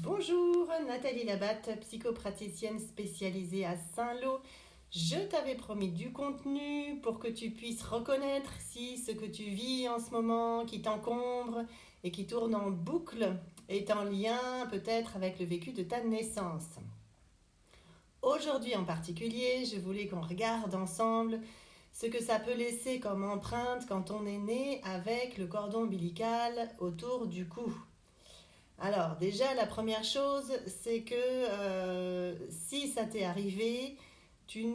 Bonjour, Nathalie Labatte, psychopraticienne spécialisée à Saint-Lô. Je t'avais promis du contenu pour que tu puisses reconnaître si ce que tu vis en ce moment, qui t'encombre et qui tourne en boucle, est en lien peut-être avec le vécu de ta naissance. Aujourd'hui en particulier, je voulais qu'on regarde ensemble ce que ça peut laisser comme empreinte quand on est né avec le cordon ombilical autour du cou. Alors déjà, la première chose, c'est que si ça t'est arrivé, tu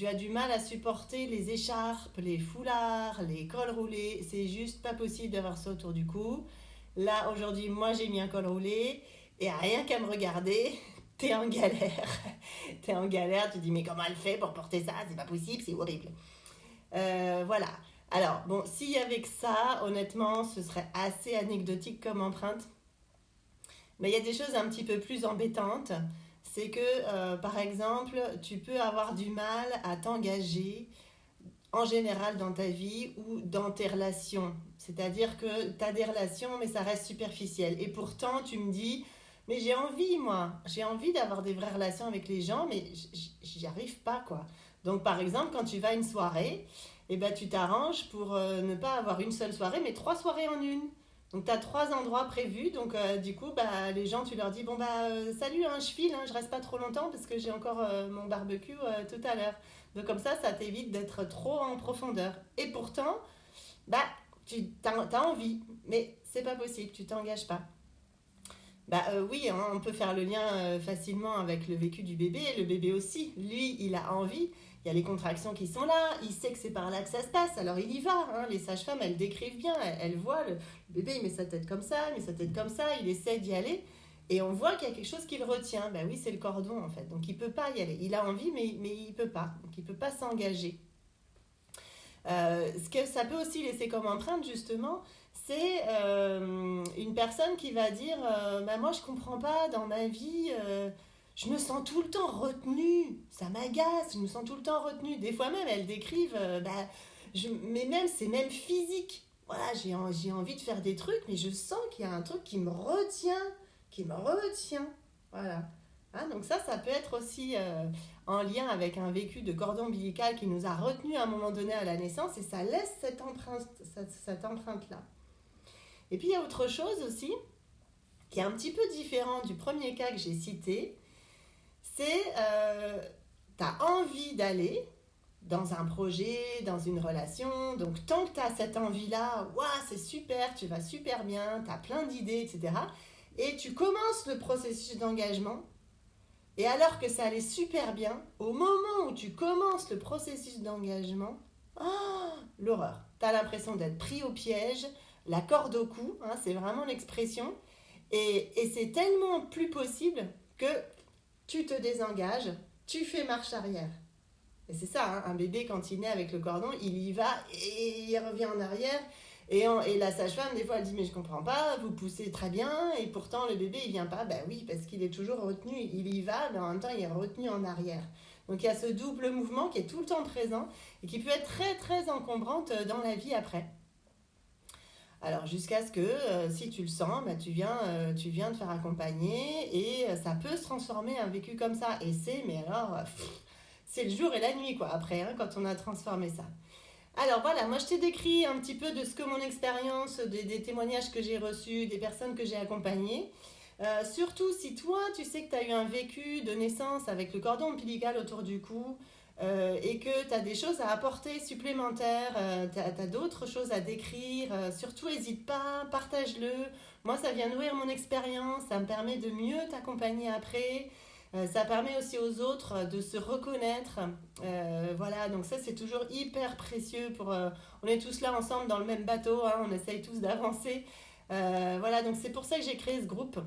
as du mal à supporter les écharpes, les foulards, les cols roulés. C'est juste pas possible d'avoir ça autour du cou. Là, aujourd'hui, moi, j'ai mis un col roulé et rien qu'à me regarder, t'es en galère. T'es en galère, tu te dis, mais comment elle fait pour porter ça? C'est pas possible, c'est horrible. Voilà. Alors, bon, s'il y avait que ça, honnêtement, ce serait assez anecdotique comme empreinte. Mais il y a des choses un petit peu plus embêtantes. C'est que, par exemple, tu peux avoir du mal à t'engager en général dans ta vie ou dans tes relations. C'est-à-dire que tu as des relations, mais ça reste superficiel. Et pourtant, tu me dis, mais j'ai envie, moi. J'ai envie d'avoir des vraies relations avec les gens, mais j'y arrive pas, quoi. Donc, par exemple, quand tu vas à une soirée, eh ben, tu t'arranges pour ne pas avoir une seule soirée, mais trois soirées en une. Donc tu as trois endroits prévus, donc du coup bah, les gens tu leur dis bon bah salut hein, je file, hein, je reste pas trop longtemps parce que j'ai encore mon barbecue tout à l'heure. Donc comme ça t'évite d'être trop en profondeur. Et pourtant bah tu t'as envie, mais c'est pas possible, tu t'engages pas. Bah oui, hein, on peut faire le lien facilement avec le vécu du bébé. Le bébé aussi, lui, il a envie. Il y a les contractions qui sont là. Il sait que c'est par là que ça se passe. Alors il y va. Hein. Les sages-femmes, elles décrivent bien. Elles voient le bébé, il met sa tête comme ça, il met sa tête comme ça. Il essaie d'y aller. Et on voit qu'il y a quelque chose qui le retient. Bah oui, c'est le cordon en fait. Donc il peut pas y aller. Il a envie, mais il peut pas. Donc il peut pas s'engager. Ce que ça peut aussi laisser comme empreinte, justement, c'est une personne qui va dire bah, moi, je comprends pas dans ma vie, je me sens tout le temps retenue, ça m'agace, je me sens tout le temps retenue. Des fois même, elles décrivent, bah, mais même, c'est même physique. Voilà, j'ai envie de faire des trucs, mais je sens qu'il y a un truc qui me retient, qui me retient. Voilà. Hein, donc ça peut être aussi en lien avec un vécu de cordon ombilical qui nous a retenus à un moment donné à la naissance et ça laisse cette empreinte-là. Et puis il y a autre chose aussi qui est un petit peu différent du premier cas que j'ai cité, c'est tu as envie d'aller dans un projet, dans une relation, donc tant que tu as cette envie-là, waouh, c'est super, tu vas super bien, tu as plein d'idées, etc. Et tu commences le processus d'engagement. Et alors que ça allait super bien, au moment où tu commences le processus d'engagement, oh, l'horreur. Tu as l'impression d'être pris au piège, la corde au cou, hein, c'est vraiment l'expression. Et c'est tellement plus possible que tu te désengages, tu fais marche arrière. Et c'est ça, hein, un bébé quand il naît avec le cordon, il y va et il revient en arrière. Et la sage-femme, des fois, elle dit mais je comprends pas, vous poussez très bien et pourtant le bébé il vient pas. Ben oui, parce qu'il est toujours retenu, il y va, mais en même temps il est retenu en arrière. Donc il y a ce double mouvement qui est tout le temps présent et qui peut être très très encombrante dans la vie après. Alors jusqu'à ce que si tu le sens, ben, tu viens te faire accompagner et ça peut se transformer un vécu comme ça. Et c'est, mais alors, c'est le jour et la nuit quoi après, hein, quand on a transformé ça. Alors voilà, moi je t'ai décrit un petit peu de ce que mon expérience, des témoignages que j'ai reçus, des personnes que j'ai accompagnées. Surtout si toi tu sais que tu as eu un vécu de naissance avec le cordon ombilical autour du cou et que tu as des choses à apporter supplémentaires, tu as d'autres choses à décrire, surtout n'hésite pas, partage-le. Moi ça vient nourrir mon expérience, ça me permet de mieux t'accompagner après. Ça permet aussi aux autres de se reconnaître. Voilà, donc ça c'est toujours hyper précieux on est tous là ensemble dans le même bateau, hein, on essaye tous d'avancer. Voilà, donc c'est pour ça que j'ai créé ce groupe,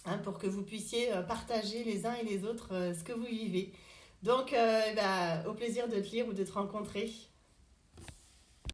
hein, pour que vous puissiez partager les uns et les autres ce que vous vivez. Donc, bah, au plaisir de te lire ou de te rencontrer.